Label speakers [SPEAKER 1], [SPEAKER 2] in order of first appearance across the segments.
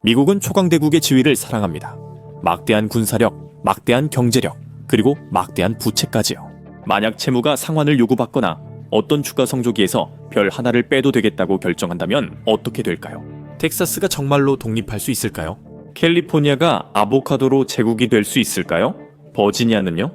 [SPEAKER 1] 미국은 초강대국의 지위를 사랑합니다. 막대한 군사력, 막대한 경제력, 그리고 막대한 부채까지요. 만약 채무가 상환을 요구받거나 어떤 주가 성조기에서 별 하나를 빼도 되겠다고 결정한다면 어떻게 될까요? 텍사스가 정말로 독립할 수 있을까요? 캘리포니아가 아보카도로 제국이 될 수 있을까요? 버지니아는요?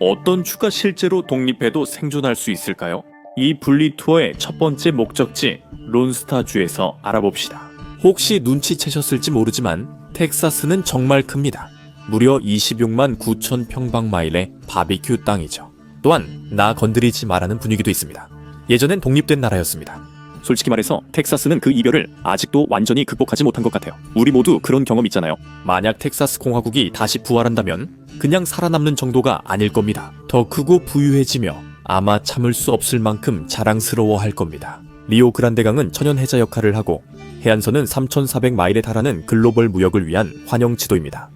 [SPEAKER 1] 어떤 주가 실제로 독립해도 생존할 수 있을까요? 이 분리 투어의 첫 번째 목적지 론스타주에서 알아봅시다. 혹시 눈치채셨을지 모르지만 텍사스는 정말 큽니다. 무려 26만 9천 평방마일의 바비큐 땅이죠. 또한 나 건드리지 마라는 분위기도 있습니다. 예전엔 독립된 나라였습니다. 솔직히 말해서 텍사스는 그 이별을 아직도 완전히 극복하지 못한 것 같아요. 우리 모두 그런 경험 있잖아요. 만약 텍사스 공화국이 다시 부활한다면 그냥 살아남는 정도가 아닐 겁니다. 더 크고 부유해지며 아마 참을 수 없을 만큼 자랑스러워할 겁니다. 리오 그란데 강은 천연 해자 역할을 하고 해안선은 3,400마일에 달하는 글로벌 무역을 위한 환영 지도입니다.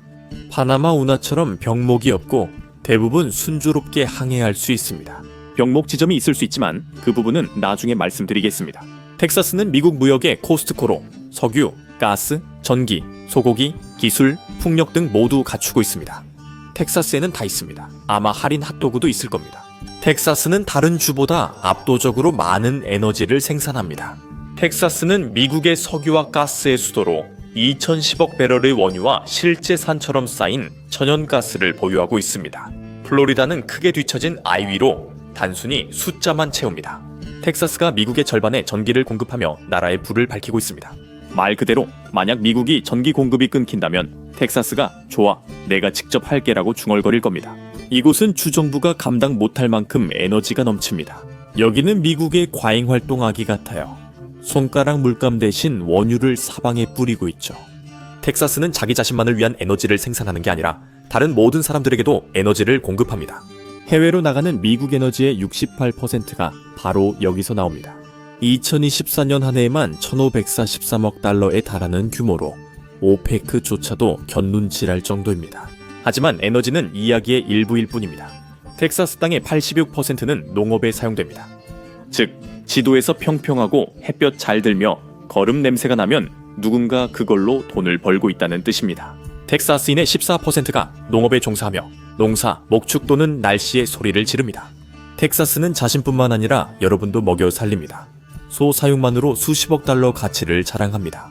[SPEAKER 1] 파나마 운하처럼 병목이 없고 대부분 순조롭게 항해할 수 있습니다. 병목 지점이 있을 수 있지만 그 부분은 나중에 말씀드리겠습니다. 텍사스는 미국 무역의 코스트코로 석유, 가스, 전기, 소고기, 기술, 풍력 등 모두 갖추고 있습니다. 텍사스에는 다 있습니다. 아마 할인 핫도그도 있을 겁니다. 텍사스는 다른 주보다 압도적으로 많은 에너지를 생산합니다. 텍사스는 미국의 석유와 가스의 수도로 2,010억 배럴의 원유와 실제 산처럼 쌓인 천연가스를 보유하고 있습니다. 플로리다는 크게 뒤처진 아이위로 단순히 숫자만 채웁니다. 텍사스가 미국의 절반의 전기를 공급하며 나라의 불을 밝히고 있습니다. 말 그대로 만약 미국이 전기 공급이 끊긴다면 텍사스가 좋아, 내가 직접 할게라고 중얼거릴 겁니다. 이곳은 주정부가 감당 못할 만큼 에너지가 넘칩니다. 여기는 미국의 과잉활동하기 같아요. 손가락 물감 대신 원유를 사방에 뿌리고 있죠. 텍사스는 자기 자신만을 위한 에너지를 생산하는 게 아니라 다른 모든 사람들에게도 에너지를 공급합니다. 해외로 나가는 미국 에너지의 68%가 바로 여기서 나옵니다. 2024년 한 해에만 1,543억 달러에 달하는 규모로 오페크조차도 견눈질할 정도입니다. 하지만 에너지는 이야기의 일부일 뿐입니다. 텍사스 땅의 86%는 농업에 사용됩니다. 즉, 지도에서 평평하고 햇볕 잘 들며 거름 냄새가 나면 누군가 그걸로 돈을 벌고 있다는 뜻입니다. 텍사스인의 14%가 농업에 종사하며 농사, 목축 또는 날씨의 소리를 지릅니다. 텍사스는 자신뿐만 아니라 여러분도 먹여 살립니다. 소 사육만으로 수십억 달러 가치를 자랑합니다.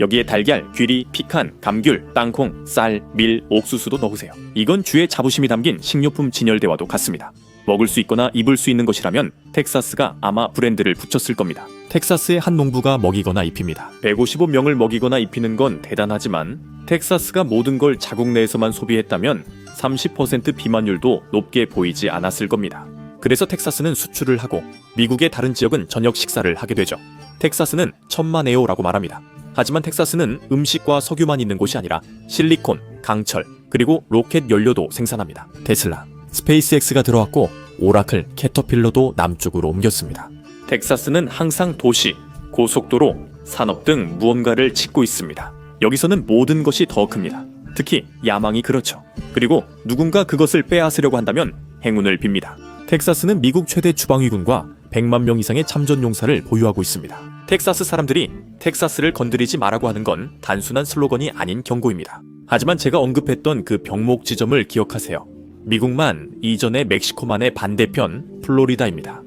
[SPEAKER 1] 여기에 달걀, 귀리, 피칸, 감귤, 땅콩, 쌀, 밀, 옥수수도 넣으세요. 이건 주의 자부심이 담긴 식료품 진열대와도 같습니다. 먹을 수 있거나 입을 수 있는 것이라면 텍사스가 아마 브랜드를 붙였을 겁니다. 텍사스의 한 농부가 먹이거나 입힙니다. 155명을 먹이거나 입히는 건 대단하지만 텍사스가 모든 걸 자국 내에서만 소비했다면 30% 비만율도 높게 보이지 않았을 겁니다. 그래서 텍사스는 수출을 하고 미국의 다른 지역은 저녁 식사를 하게 되죠. 텍사스는 천만에오라고 말합니다. 하지만 텍사스는 음식과 석유만 있는 곳이 아니라 실리콘, 강철, 그리고 로켓 연료도 생산합니다. 테슬라, 스페이스X가 들어왔고 오라클, 캐터필러도 남쪽으로 옮겼습니다. 텍사스는 항상 도시, 고속도로, 산업 등 무언가를 짓고 있습니다. 여기서는 모든 것이 더 큽니다. 특히 야망이 그렇죠. 그리고 누군가 그것을 빼앗으려고 한다면 행운을 빕니다. 텍사스는 미국 최대 주방위군과 100만 명 이상의 참전 용사를 보유하고 있습니다. 텍사스 사람들이 텍사스를 건드리지 말라고 하는 건 단순한 슬로건이 아닌 경고입니다. 하지만 제가 언급했던 그 병목 지점을 기억하세요. 미국만 이전에 멕시코만의 반대편 플로리다입니다.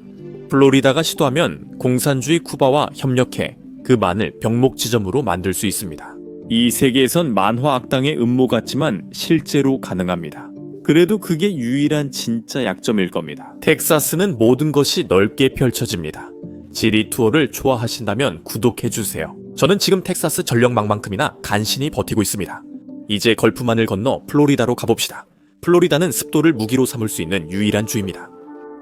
[SPEAKER 1] 플로리다가 시도하면 공산주의 쿠바와 협력해 그 만을 병목 지점으로 만들 수 있습니다. 이 세계에선 만화 악당의 음모 같지만 실제로 가능합니다. 그래도 그게 유일한 진짜 약점일 겁니다. 텍사스는 모든 것이 넓게 펼쳐집니다. 지리 투어를 좋아하신다면 구독해주세요. 저는 지금 텍사스 전력망만큼이나 간신히 버티고 있습니다. 이제 걸프만을 건너 플로리다로 가봅시다. 플로리다는 습도를 무기로 삼을 수 있는 유일한 주입니다.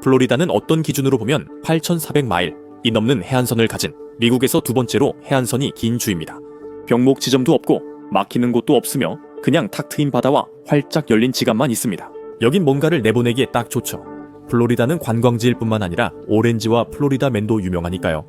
[SPEAKER 1] 플로리다는 어떤 기준으로 보면 8,400마일이 넘는 해안선을 가진 미국에서 두 번째로 해안선이 긴 주입니다. 병목 지점도 없고 막히는 곳도 없으며 그냥 탁 트인 바다와 활짝 열린 지갑만 있습니다. 여긴 뭔가를 내보내기에 딱 좋죠. 플로리다는 관광지일 뿐만 아니라 오렌지와 플로리다맨도 유명하니까요.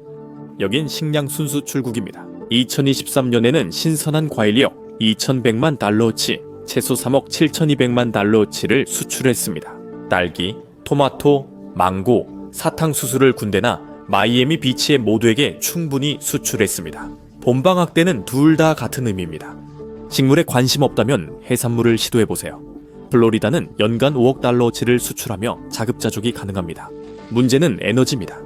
[SPEAKER 1] 여긴 식량 순수 출국입니다. 2023년에는 신선한 과일력 2,100만 달러어치, 채소 3억 7,200만 달러어치를 수출했습니다. 딸기, 토마토, 망고, 사탕수수를 군대나 마이애미 비치의 모두에게 충분히 수출했습니다. 봄방학 때는 둘 다 같은 의미입니다. 식물에 관심 없다면 해산물을 시도해보세요. 플로리다는 연간 5억 달러어치를 수출하며 자급자족이 가능합니다. 문제는 에너지입니다.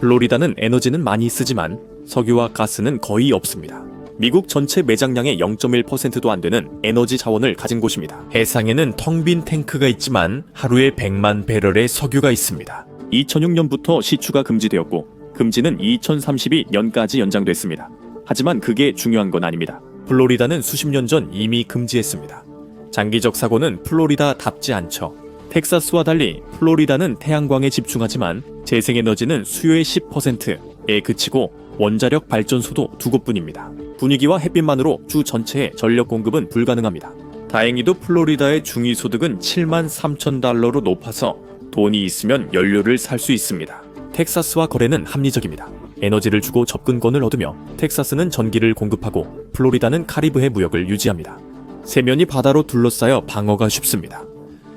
[SPEAKER 1] 플로리다는 에너지는 많이 쓰지만 석유와 가스는 거의 없습니다. 미국 전체 매장량의 0.1%도 안 되는 에너지 자원을 가진 곳입니다. 해상에는 텅 빈 탱크가 있지만 하루에 100만 배럴의 석유가 있습니다. 2006년부터 시추가 금지되었고 금지는 2032년까지 연장됐습니다. 하지만 그게 중요한 건 아닙니다. 플로리다는 수십 년 전 이미 금지했습니다. 장기적 사고는 플로리다답지 않죠. 텍사스와 달리 플로리다는 태양광에 집중하지만 재생에너지는 수요의 10%에 그치고 원자력 발전소도 2곳뿐입니다. 분위기와 햇빛만으로 주 전체의 전력 공급은 불가능합니다. 다행히도 플로리다의 중위소득은 7만 3천 달러로 높아서 돈이 있으면 연료를 살 수 있습니다. 텍사스와 거래는 합리적입니다. 에너지를 주고 접근권을 얻으며 텍사스는 전기를 공급하고 플로리다는 카리브해 무역을 유지합니다. 세면이 바다로 둘러싸여 방어가 쉽습니다.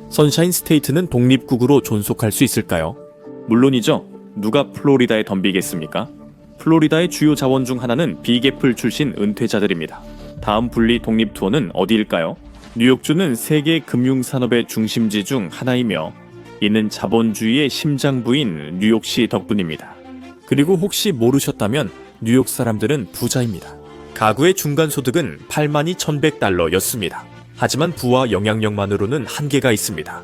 [SPEAKER 1] 선샤인 스테이트는 독립국으로 존속할 수 있을까요? 물론이죠. 누가 플로리다에 덤비겠습니까? 플로리다의 주요 자원 중 하나는 빅애플 출신 은퇴자들입니다. 다음 분리 독립 투어는 어디일까요? 뉴욕주는 세계 금융산업의 중심지 중 하나이며 이는 자본주의의 심장부인 뉴욕시 덕분입니다. 그리고 혹시 모르셨다면 뉴욕 사람들은 부자입니다. 가구의 중간소득은 82,100달러였습니다. 하지만 부와 영향력만으로는 한계가 있습니다.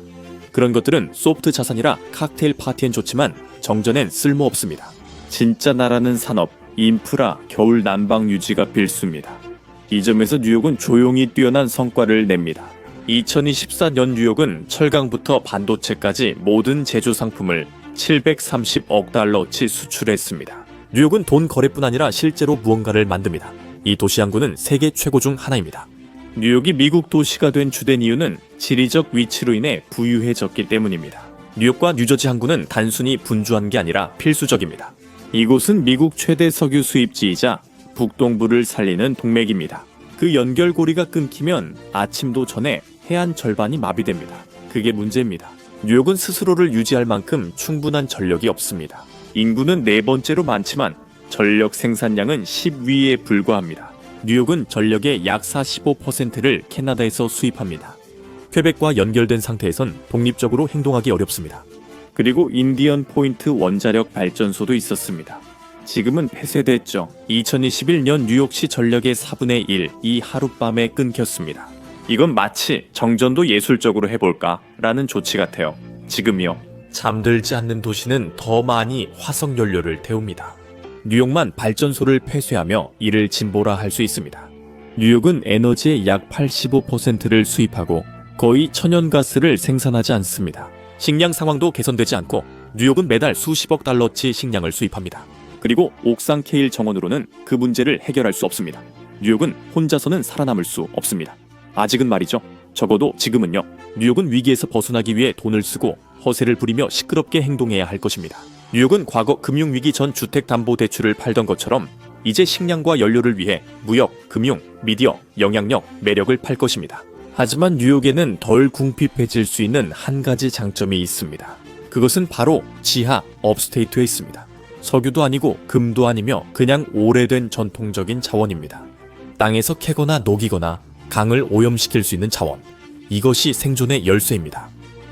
[SPEAKER 1] 그런 것들은 소프트 자산이라 칵테일 파티엔 좋지만 정전엔 쓸모없습니다. 진짜 나라는 산업, 인프라, 겨울 난방 유지가 필수입니다. 이 점에서 뉴욕은 조용히 뛰어난 성과를 냅니다. 2024년 뉴욕은 철강부터 반도체까지 모든 제조 상품을 730억 달러치 수출했습니다. 뉴욕은 돈 거래뿐 아니라 실제로 무언가를 만듭니다. 이 도시 항구는 세계 최고 중 하나입니다. 뉴욕이 미국 도시가 된 주된 이유는 지리적 위치로 인해 부유해졌기 때문입니다. 뉴욕과 뉴저지 항구는 단순히 분주한 게 아니라 필수적입니다. 이곳은 미국 최대 석유 수입지이자 북동부를 살리는 동맥입니다. 그 연결고리가 끊기면 아침도 전에 해안 절반이 마비됩니다. 그게 문제입니다. 뉴욕은 스스로를 유지할 만큼 충분한 전력이 없습니다. 인구는 4번째로 많지만 전력 생산량은 10위에 불과합니다. 뉴욕은 전력의 약 45%를 캐나다에서 수입합니다. 퀘벡과 연결된 상태에선 독립적으로 행동하기 어렵습니다. 그리고 인디언 포인트 원자력 발전소도 있었습니다. 지금은 폐쇄됐죠. 2021년 뉴욕시 전력의 4분의 1이 하룻밤에 끊겼습니다. 이건 마치 정전도 예술적으로 해볼까 라는 조치 같아요. 지금이요. 잠들지 않는 도시는 더 많이 화석연료를 태웁니다. 뉴욕만 발전소를 폐쇄하며 이를 진보라 할 수 있습니다. 뉴욕은 에너지의 약 85%를 수입하고 거의 천연가스를 생산하지 않습니다. 식량 상황도 개선되지 않고 뉴욕은 매달 수십억 달러치 식량을 수입합니다. 그리고 옥상 케일 정원으로는 그 문제를 해결할 수 없습니다. 뉴욕은 혼자서는 살아남을 수 없습니다. 아직은 말이죠. 적어도 지금은요. 뉴욕은 위기에서 벗어나기 위해 돈을 쓰고 허세를 부리며 시끄럽게 행동해야 할 것입니다. 뉴욕은 과거 금융위기 전 주택담보대출을 팔던 것처럼 이제 식량과 연료를 위해 무역, 금융, 미디어, 영향력, 매력을 팔 것입니다. 하지만 뉴욕에는 덜 궁핍해질 수 있는 한 가지 장점이 있습니다. 그것은 바로 지하 업스테이트에 있습니다. 석유도 아니고 금도 아니며 그냥 오래된 전통적인 자원입니다. 땅에서 캐거나 녹이거나 강을 오염시킬 수 있는 자원. 이것이 생존의 열쇠입니다.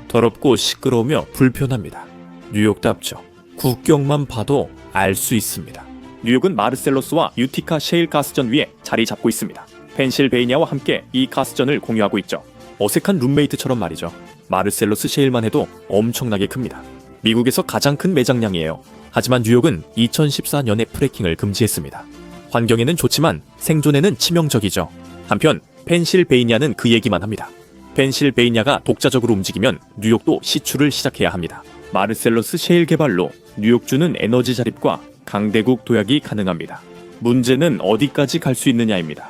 [SPEAKER 1] 더럽고 시끄러우며 불편합니다. 뉴욕답죠. 국경만 봐도 알 수 있습니다. 뉴욕은 마르셀로스와 유티카 셰일 가스전 위에 자리 잡고 있습니다. 펜실베이니아와 함께 이 가스전을 공유하고 있죠. 어색한 룸메이트처럼 말이죠. 마르셀로스 셰일만 해도 엄청나게 큽니다. 미국에서 가장 큰 매장량이에요. 하지만 뉴욕은 2014년에 프래킹을 금지했습니다. 환경에는 좋지만 생존에는 치명적이죠. 한편 펜실베이니아는 그 얘기만 합니다. 펜실베이니아가 독자적으로 움직이면 뉴욕도 시추를 시작해야 합니다. 마르셀로스 셰일 개발로 뉴욕주는 에너지 자립과 강대국 도약이 가능합니다. 문제는 어디까지 갈 수 있느냐입니다.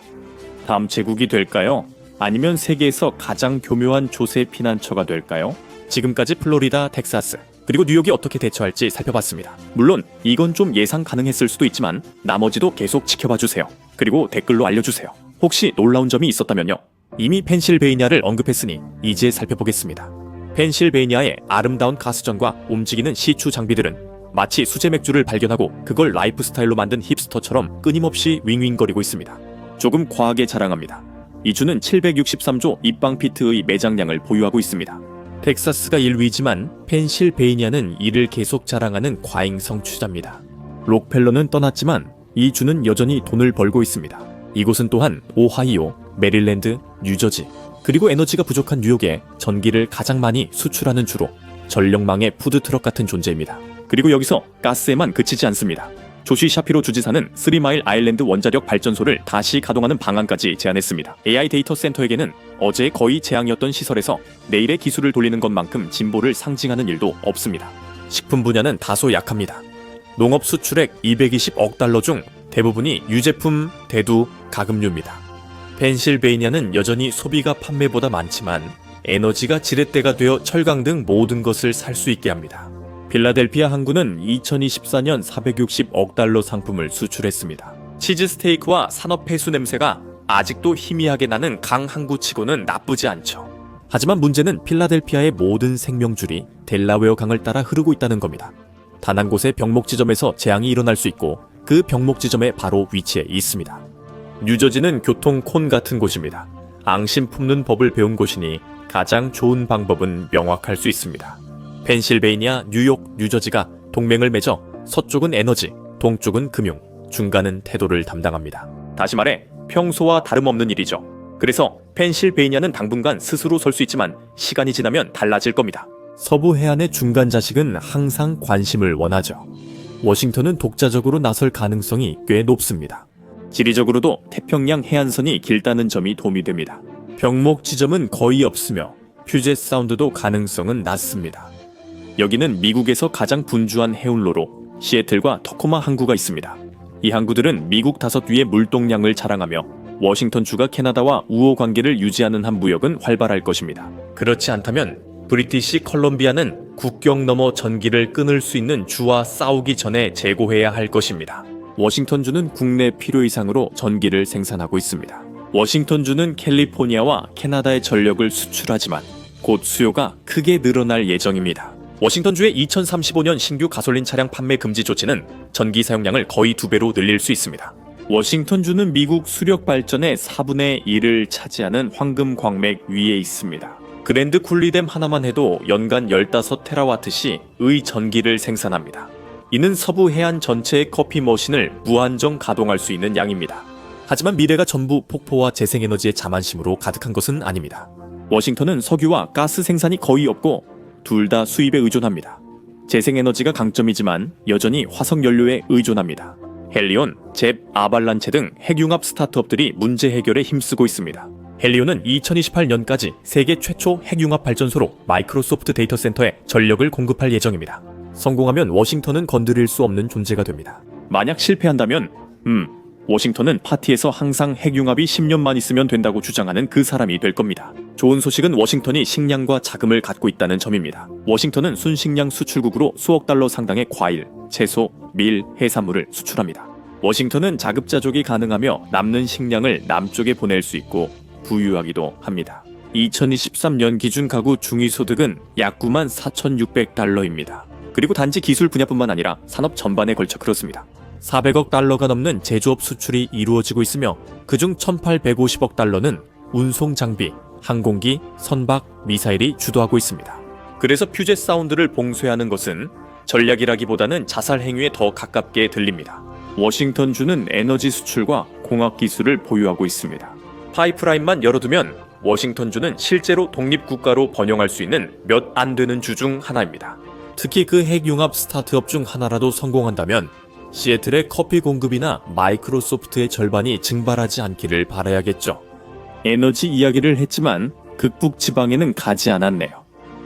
[SPEAKER 1] 다음 제국이 될까요? 아니면 세계에서 가장 교묘한 조세 피난처가 될까요? 지금까지 플로리다, 텍사스, 그리고 뉴욕이 어떻게 대처할지 살펴봤습니다. 물론 이건 좀 예상 가능했을 수도 있지만 나머지도 계속 지켜봐주세요. 그리고 댓글로 알려주세요. 혹시 놀라운 점이 있었다면요. 이미 펜실베이니아를 언급했으니 이제 살펴보겠습니다. 펜실베이니아의 아름다운 가스전과 움직이는 시추 장비들은 마치 수제 맥주를 발견하고 그걸 라이프 스타일로 만든 힙스터처럼 끊임없이 윙윙거리고 있습니다. 조금 과하게 자랑합니다. 이 주는 763조 입방피트의 매장량을 보유하고 있습니다. 텍사스가 1위지만 펜실베이니아는 이를 계속 자랑하는 과잉성 투자입니다. 록펠러는 떠났지만 이 주는 여전히 돈을 벌고 있습니다. 이곳은 또한 오하이오, 메릴랜드, 뉴저지, 그리고 에너지가 부족한 뉴욕에 전기를 가장 많이 수출하는 주로 전력망의 푸드트럭 같은 존재입니다. 그리고 여기서 가스에만 그치지 않습니다. 조시 샤피로 주지사는 3마일 아일랜드 원자력 발전소를 다시 가동하는 방안까지 제안했습니다. AI 데이터 센터에게는 어제 거의 재앙이었던 시설에서 내일의 기술을 돌리는 것만큼 진보를 상징하는 일도 없습니다. 식품 분야는 다소 약합니다. 농업 수출액 220억 달러 중 대부분이 유제품, 대두, 가금류입니다. 펜실베이니아는 여전히 소비가 판매보다 많지만 에너지가 지렛대가 되어 철강 등 모든 것을 살 수 있게 합니다. 필라델피아 항구는 2024년 460억 달러 상품을 수출했습니다. 치즈 스테이크와 산업 폐수 냄새가 아직도 희미하게 나는 강 항구치고는 나쁘지 않죠. 하지만 문제는 필라델피아의 모든 생명줄이 델라웨어 강을 따라 흐르고 있다는 겁니다. 단 한 곳의 병목 지점에서 재앙이 일어날 수 있고 그 병목 지점의 바로 위치에 있습니다. 뉴저지는 교통 콘 같은 곳입니다. 앙심 품는 법을 배운 곳이니 가장 좋은 방법은 명확할 수 있습니다. 펜실베이니아, 뉴욕, 뉴저지가 동맹을 맺어 서쪽은 에너지, 동쪽은 금융, 중간은 태도를 담당합니다. 다시 말해 평소와 다름없는 일이죠. 그래서 펜실베이니아는 당분간 스스로 설 수 있지만 시간이 지나면 달라질 겁니다. 서부 해안의 중간 자식은 항상 관심을 원하죠. 워싱턴은 독자적으로 나설 가능성이 꽤 높습니다. 지리적으로도 태평양 해안선이 길다는 점이 도움이 됩니다. 병목 지점은 거의 없으며 퓨젯 사운드도 가능성은 낮습니다. 여기는 미국에서 가장 분주한 해운로로 시애틀과 터코마 항구가 있습니다. 이 항구들은 미국 5위의 물동량을 자랑하며 워싱턴주가 캐나다와 우호 관계를 유지하는 한 무역은 활발할 것입니다. 그렇지 않다면 브리티시 컬럼비아는 국경 너머 전기를 끊을 수 있는 주와 싸우기 전에 재고해야 할 것입니다. 워싱턴주는 국내 필요 이상으로 전기를 생산하고 있습니다. 워싱턴주는 캘리포니아와 캐나다의 전력을 수출하지만 곧 수요가 크게 늘어날 예정입니다. 워싱턴주의 2035년 신규 가솔린 차량 판매 금지 조치는 전기 사용량을 거의 2배로 늘릴 수 있습니다. 워싱턴주는 미국 수력 발전의 4분의 1을 차지하는 황금 광맥 위에 있습니다. 그랜드 쿨리댐 하나만 해도 연간 15테라와트시의 전기를 생산합니다. 이는 서부 해안 전체의 커피 머신을 무한정 가동할 수 있는 양입니다. 하지만 미래가 전부 폭포와 재생에너지의 자만심으로 가득한 것은 아닙니다. 워싱턴은 석유와 가스 생산이 거의 없고 둘 다 수입에 의존합니다. 재생에너지가 강점이지만 여전히 화석연료에 의존합니다. 헬리온, 잽, 아발란체 등 핵융합 스타트업들이 문제 해결에 힘쓰고 있습니다. 헬리온은 2028년까지 세계 최초 핵융합 발전소로 마이크로소프트 데이터 센터에 전력을 공급할 예정입니다. 성공하면 워싱턴은 건드릴 수 없는 존재가 됩니다. 만약 실패한다면 워싱턴은 파티에서 항상 핵융합이 10년만 있으면 된다고 주장하는 그 사람이 될 겁니다. 좋은 소식은 워싱턴이 식량과 자금을 갖고 있다는 점입니다. 워싱턴은 순식량 수출국으로 수억 달러 상당의 과일, 채소, 밀, 해산물을 수출합니다. 워싱턴은 자급자족이 가능하며 남는 식량을 남쪽에 보낼 수 있고 부유하기도 합니다. 2023년 기준 가구 중위소득은 약 94,600달러입니다. 그리고 단지 기술 분야뿐만 아니라 산업 전반에 걸쳐 그렇습니다. 400억 달러가 넘는 제조업 수출이 이루어지고 있으며 그중 1,850억 달러는 운송 장비, 항공기, 선박, 미사일이 주도하고 있습니다. 그래서 퓨젯 사운드를 봉쇄하는 것은 전략이라기보다는 자살 행위에 더 가깝게 들립니다. 워싱턴주는 에너지 수출과 공학 기술을 보유하고 있습니다. 파이프라인만 열어두면 워싱턴주는 실제로 독립국가로 번영할 수 있는 몇 안 되는 주 중 하나입니다. 특히 그 핵융합 스타트업 중 하나라도 성공한다면 시애틀의 커피 공급이나 마이크로소프트의 절반이 증발하지 않기를 바라야겠죠. 에너지 이야기를 했지만 극북 지방에는 가지 않았네요.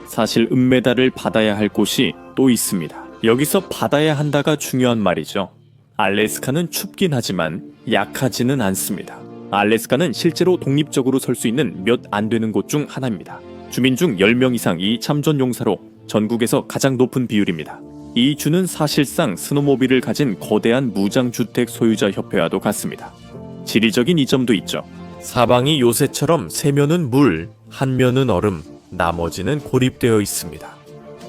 [SPEAKER 1] 사실 은메달을 받아야 할 곳이 또 있습니다. 여기서 받아야 한다가 중요한 말이죠. 알래스카는 춥긴 하지만 약하지는 않습니다. 알래스카는 실제로 독립적으로 설 수 있는 몇 안 되는 곳 중 하나입니다. 주민 중 10명 이상이 참전 용사로 전국에서 가장 높은 비율입니다. 이 주는 사실상 스노모빌을 가진 거대한 무장주택 소유자 협회와도 같습니다. 지리적인 이점도 있죠. 사방이 요새처럼 세 면은 물, 한 면은 얼음, 나머지는 고립되어 있습니다.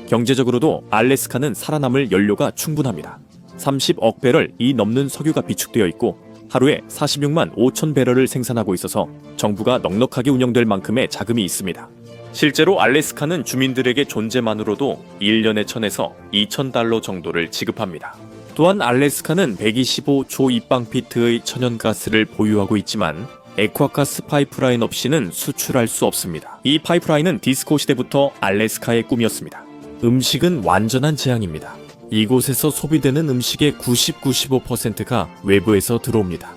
[SPEAKER 1] 경제적으로도 알래스카는 살아남을 연료가 충분합니다. 30억 배럴이 넘는 석유가 비축되어 있고 하루에 46만 5천 배럴을 생산하고 있어서 정부가 넉넉하게 운영될 만큼의 자금이 있습니다. 실제로 알래스카는 주민들에게 존재만으로도 1년에 1,000에서 2,000달러 정도를 지급합니다. 또한 알래스카는 125조 입방피트의 천연가스를 보유하고 있지만 액화가스 파이프라인 없이는 수출할 수 없습니다. 이 파이프라인은 디스코 시대부터 알래스카의 꿈이었습니다. 음식은 완전한 재앙입니다. 이곳에서 소비되는 음식의 90-95%가 외부에서 들어옵니다.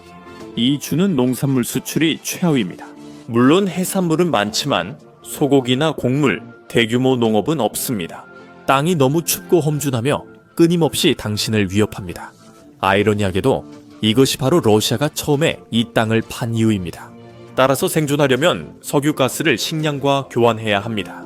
[SPEAKER 1] 이 주는 농산물 수출이 최하위입니다. 물론 해산물은 많지만 소고기나 곡물, 대규모 농업은 없습니다. 땅이 너무 춥고 험준하며 끊임없이 당신을 위협합니다. 아이러니하게도 이것이 바로 러시아가 처음에 이 땅을 판 이유입니다. 따라서 생존하려면 석유가스를 식량과 교환해야 합니다.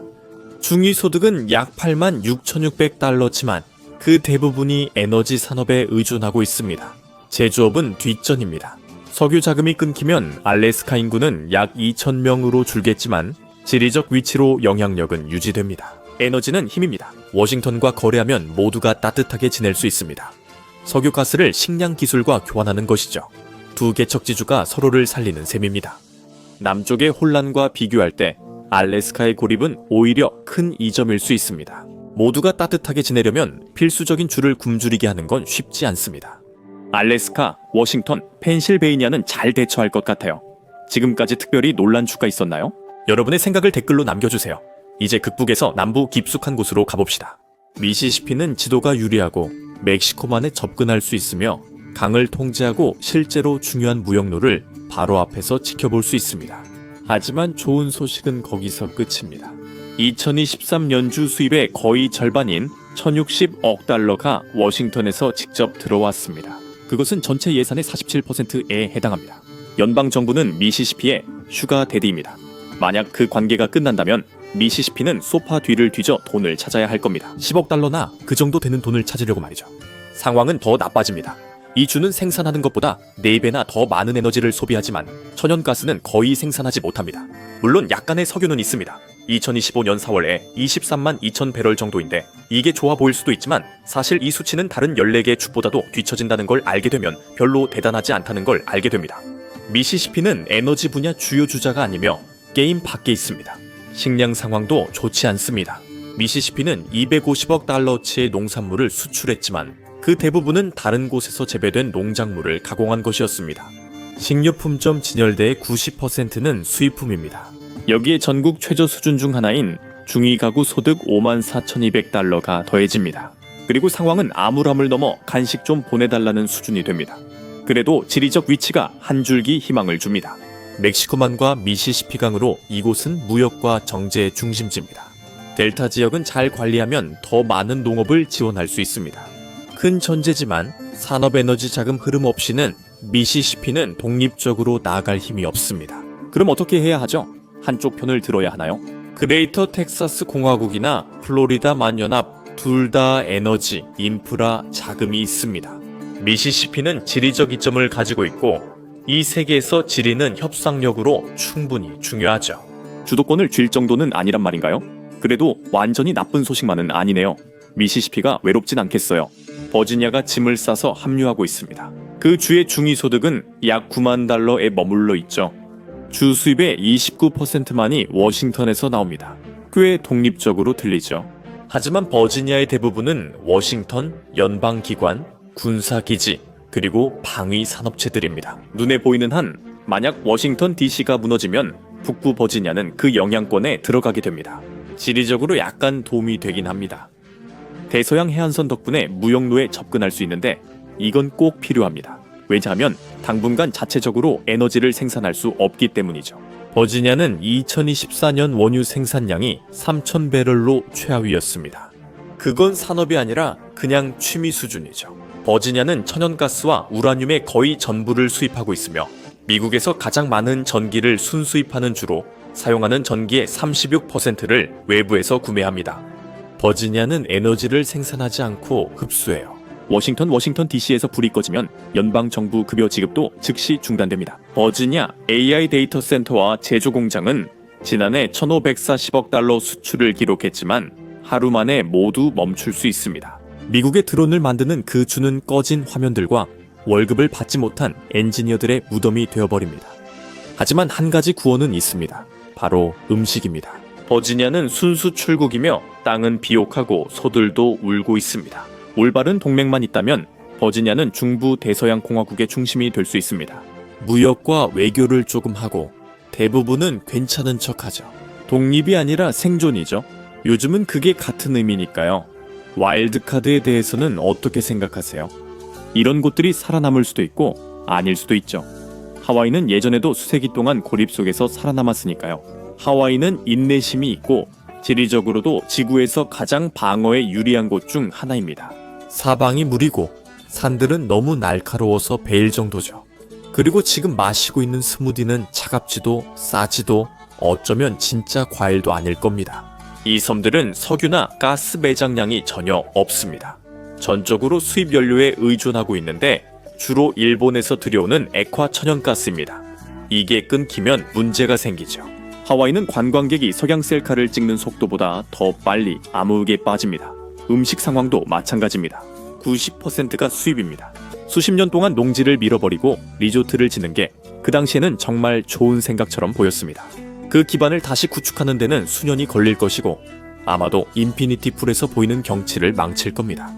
[SPEAKER 1] 중위소득은 약 86,600달러지만 그 대부분이 에너지 산업에 의존하고 있습니다. 제조업은 뒷전입니다. 석유 자금이 끊기면 알래스카 인구는 약 2,000명으로 줄겠지만 지리적 위치로 영향력은 유지됩니다. 에너지는 힘입니다. 워싱턴과 거래하면 모두가 따뜻하게 지낼 수 있습니다. 석유가스를 식량 기술과 교환하는 것이죠. 두 개척지주가 서로를 살리는 셈입니다. 남쪽의 혼란과 비교할 때 알래스카의 고립은 오히려 큰 이점일 수 있습니다. 모두가 따뜻하게 지내려면 필수적인 줄을 굶주리게 하는 건 쉽지 않습니다. 알래스카, 워싱턴, 펜실베이니아는 잘 대처할 것 같아요. 지금까지 특별히 논란 주가 있었나요? 여러분의 생각을 댓글로 남겨주세요. 이제 극북에서 남부 깊숙한 곳으로 가봅시다. 미시시피는 지도가 유리하고 멕시코만에 접근할 수 있으며 강을 통제하고 실제로 중요한 무역로를 바로 앞에서 지켜볼 수 있습니다. 하지만 좋은 소식은 거기서 끝입니다. 2023 연주 수입의 거의 절반인 1,060억 달러가 워싱턴에서 직접 들어왔습니다. 그것은 전체 예산의 47%에 해당합니다. 연방정부는 미시시피의 슈가 데디입니다. 만약 그 관계가 끝난다면 미시시피는 소파 뒤를 뒤져 돈을 찾아야 할 겁니다. 10억 달러나 그 정도 되는 돈을 찾으려고 말이죠. 상황은 더 나빠집니다. 이 주는 생산하는 것보다 4배나 더 많은 에너지를 소비하지만 천연가스는 거의 생산하지 못합니다. 물론 약간의 석유는 있습니다. 2025년 4월에 23만 2천 배럴 정도인데 이게 좋아 보일 수도 있지만 사실 이 수치는 다른 14개의 주보다도 뒤처진다는 걸 알게 되면 별로 대단하지 않다는 걸 알게 됩니다. 미시시피는 에너지 분야 주요 주자가 아니며 게임 밖에 있습니다. 식량 상황도 좋지 않습니다. 미시시피는 250억 달러치의 농산물을 수출했지만 그 대부분은 다른 곳에서 재배된 농작물을 가공한 것이었습니다. 식료품점 진열대의 90%는 수입품입니다. 여기에 전국 최저 수준 중 하나인 중위 가구 소득 54,200달러가 더해집니다. 그리고 상황은 암울함을 넘어 간식 좀 보내달라는 수준이 됩니다. 그래도 지리적 위치가 한 줄기 희망을 줍니다. 멕시코만과 미시시피강으로 이곳은 무역과 정제의 중심지입니다. 델타 지역은 잘 관리하면 더 많은 농업을 지원할 수 있습니다. 큰 전제지만 산업에너지 자금 흐름 없이는 미시시피는 독립적으로 나아갈 힘이 없습니다. 그럼 어떻게 해야 하죠? 한쪽 편을 들어야 하나요? 그레이터 텍사스 공화국이나 플로리다 만연합 둘 다 에너지, 인프라, 자금이 있습니다. 미시시피는 지리적 이점을 가지고 있고 이 세계에서 지리는 협상력으로 충분히 중요하죠. 주도권을 쥘 정도는 아니란 말인가요? 그래도 완전히 나쁜 소식만은 아니네요. 미시시피가 외롭진 않겠어요. 버지니아가 짐을 싸서 합류하고 있습니다. 그 주의 중위소득은 약 9만 달러에 머물러 있죠. 주 수입의 29%만이 워싱턴에서 나옵니다. 꽤 독립적으로 들리죠. 하지만 버지니아의 대부분은 워싱턴, 연방기관, 군사기지, 그리고 방위 산업체들입니다. 눈에 보이는 한 만약 워싱턴 DC가 무너지면 북부 버지니아는 그 영향권에 들어가게 됩니다. 지리적으로 약간 도움이 되긴 합니다. 대서양 해안선 덕분에 무역로에 접근할 수 있는데 이건 꼭 필요합니다. 왜냐하면 당분간 자체적으로 에너지를 생산할 수 없기 때문이죠. 버지니아는 2024년 원유 생산량이 3,000배럴로 최하위였습니다. 그건 산업이 아니라 그냥 취미 수준이죠. 버지니아는 천연가스와 우라늄의 거의 전부를 수입하고 있으며 미국에서 가장 많은 전기를 순수입하는 주로 사용하는 전기의 36%를 외부에서 구매합니다. 버지니아는 에너지를 생산하지 않고 흡수해요. 워싱턴 DC에서 불이 꺼지면 연방정부 급여 지급도 즉시 중단됩니다. 버지니아 AI 데이터 센터와 제조 공장은 지난해 1,540억 달러 수출을 기록했지만 하루 만에 모두 멈출 수 있습니다. 미국의 드론을 만드는 그 주는 꺼진 화면들과 월급을 받지 못한 엔지니어들의 무덤이 되어버립니다. 하지만 한 가지 구원은 있습니다. 바로 음식입니다. 버지니아는 순수 출국이며 땅은 비옥하고 소들도 울고 있습니다. 올바른 동맹만 있다면 버지니아는 중부 대서양 공화국의 중심이 될 수 있습니다. 무역과 외교를 조금 하고 대부분은 괜찮은 척하죠. 독립이 아니라 생존이죠. 요즘은 그게 같은 의미니까요. 와일드카드에 대해서는 어떻게 생각하세요? 이런 곳들이 살아남을 수도 있고 아닐 수도 있죠. 하와이는 예전에도 수세기 동안 고립 속에서 살아남았으니까요. 하와이는 인내심이 있고 지리적으로도 지구에서 가장 방어에 유리한 곳 중 하나입니다. 사방이 물이고 산들은 너무 날카로워서 베일 정도죠. 그리고 지금 마시고 있는 스무디는 차갑지도 싸지도 어쩌면 진짜 과일도 아닐 겁니다. 이 섬들은 석유나 가스 매장량이 전혀 없습니다. 전적으로 수입 연료에 의존하고 있는데 주로 일본에서 들여오는 액화 천연가스입니다. 이게 끊기면 문제가 생기죠. 하와이는 관광객이 석양 셀카를 찍는 속도보다 더 빨리 암흑에 빠집니다. 음식 상황도 마찬가지입니다. 90%가 수입입니다. 수십 년 동안 농지를 밀어버리고 리조트를 짓는 게 그 당시에는 정말 좋은 생각처럼 보였습니다. 그 기반을 다시 구축하는 데는 수년이 걸릴 것이고 아마도 인피니티 풀에서 보이는 경치를 망칠 겁니다.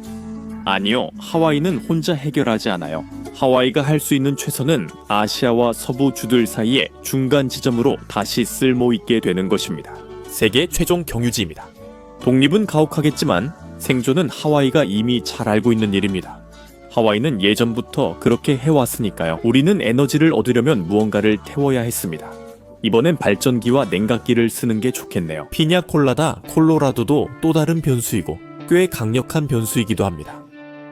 [SPEAKER 1] 아니요, 하와이는 혼자 해결하지 않아요. 하와이가 할 수 있는 최선은 아시아와 서부 주들 사이의 중간 지점으로 다시 쓸모있게 되는 것입니다. 세계 최종 경유지입니다. 독립은 가혹하겠지만 생존은 하와이가 이미 잘 알고 있는 일입니다. 하와이는 예전부터 그렇게 해왔으니까요. 우리는 에너지를 얻으려면 무언가를 태워야 했습니다. 이번엔 발전기와 냉각기를 쓰는 게 좋겠네요. 피냐콜라다 콜로라도도 또 다른 변수이고 꽤 강력한 변수이기도 합니다.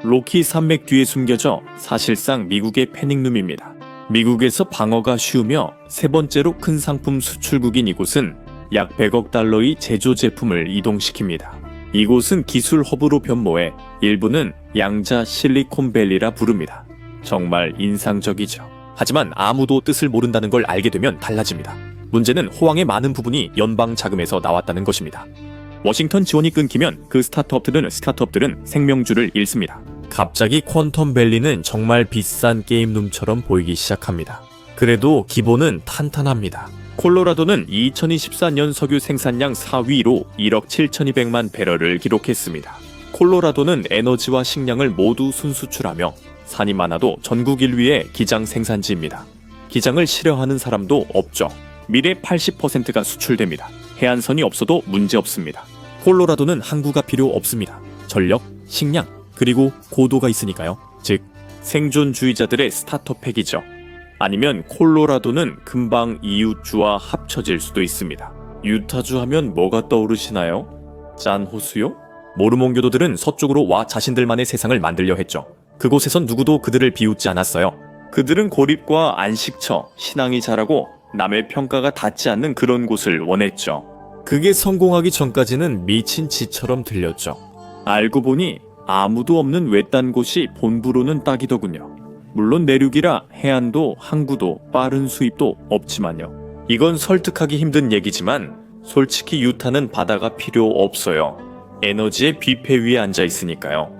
[SPEAKER 1] 로키 산맥 뒤에 숨겨져 사실상 미국의 패닉룸입니다. 미국에서 방어가 쉬우며 세 번째로 큰 상품 수출국인 이곳은 약 100억 달러의 제조 제품을 이동시킵니다. 이곳은 기술 허브로 변모해 일부는 양자 실리콘밸리라 부릅니다. 정말 인상적이죠. 하지만 아무도 뜻을 모른다는 걸 알게 되면 달라집니다. 문제는 호황의 많은 부분이 연방 자금에서 나왔다는 것입니다. 워싱턴 지원이 끊기면 그 스타트업들은 생명줄을 잃습니다. 갑자기 퀀텀밸리는 정말 비싼 게임룸처럼 보이기 시작합니다. 그래도 기본은 탄탄합니다. 콜로라도는 2024년 석유 생산량 4위로 1억 7,200만 배럴을 기록했습니다. 콜로라도는 에너지와 식량을 모두 순수출하며 산이 많아도 전국 1위의 기장 생산지입니다. 기장을 싫어하는 사람도 없죠. 밀의 80%가 수출됩니다. 해안선이 없어도 문제 없습니다. 콜로라도는 항구가 필요 없습니다. 전력, 식량, 그리고 고도가 있으니까요. 즉, 생존주의자들의 스타터팩이죠. 아니면 콜로라도는 금방 이웃주와 합쳐질 수도 있습니다. 유타주 하면 뭐가 떠오르시나요? 짠 호수요? 모르몬교도들은 서쪽으로 와 자신들만의 세상을 만들려 했죠. 그곳에선 누구도 그들을 비웃지 않았어요. 그들은 고립과 안식처, 신앙이 자라고 남의 평가가 닿지 않는 그런 곳을 원했죠. 그게 성공하기 전까지는 미친 짓처럼 들렸죠. 알고 보니 아무도 없는 외딴 곳이 본부로는 딱이더군요. 물론 내륙이라 해안도 항구도 빠른 수입도 없지만요. 이건 설득하기 힘든 얘기지만 솔직히 유타는 바다가 필요 없어요. 에너지의 뷔페 위에 앉아 있으니까요.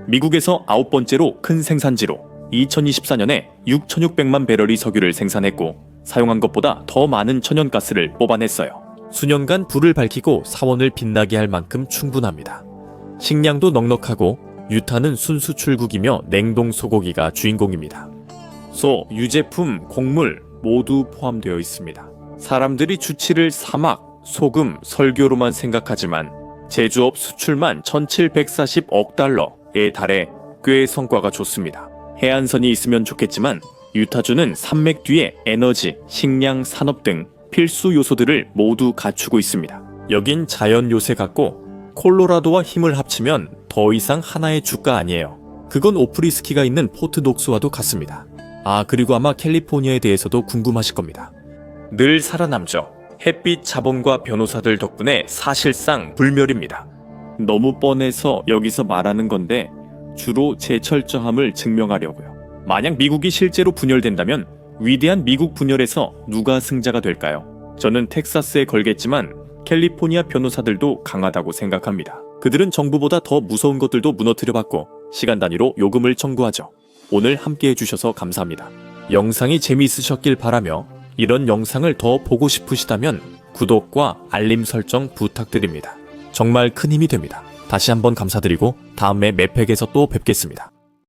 [SPEAKER 1] 미국에서 9번째로 큰 생산지로 2024년에 6,600만 배럴의 석유를 생산했고 사용한 것보다 더 많은 천연가스를 뽑아냈어요. 수년간 불을 밝히고 사원을 빛나게 할 만큼 충분합니다. 식량도 넉넉하고 유타는 순수 출국이며 냉동 소고기가 주인공입니다. 소, 유제품, 곡물 모두 포함되어 있습니다. 사람들이 주치를 사막, 소금, 설교로만 생각하지만 제조업 수출만 1,740억 달러에 달해 꽤 성과가 좋습니다. 해안선이 있으면 좋겠지만 유타주는 산맥 뒤에 에너지, 식량, 산업 등 필수 요소들을 모두 갖추고 있습니다. 여긴 자연 요새 같고 콜로라도와 힘을 합치면 더 이상 하나의 주가 아니에요. 그건 오프리스키가 있는 포트 녹스와도 같습니다. 아, 그리고 아마 캘리포니아에 대해서도 궁금하실 겁니다. 늘 살아남죠. 햇빛 자본과 변호사들 덕분에 사실상 불멸입니다. 너무 뻔해서 여기서 말하는 건데 주로 제 철저함을 증명하려고요. 만약 미국이 실제로 분열된다면 위대한 미국 분열에서 누가 승자가 될까요? 저는 텍사스에 걸겠지만 캘리포니아 변호사들도 강하다고 생각합니다. 그들은 정부보다 더 무서운 것들도 무너뜨려 받고 시간 단위로 요금을 청구하죠. 오늘 함께 해주셔서 감사합니다. 영상이 재미있으셨길 바라며 이런 영상을 더 보고 싶으시다면 구독과 알림 설정 부탁드립니다. 정말 큰 힘이 됩니다. 다시 한번 감사드리고 다음에 맵팩에서 또 뵙겠습니다.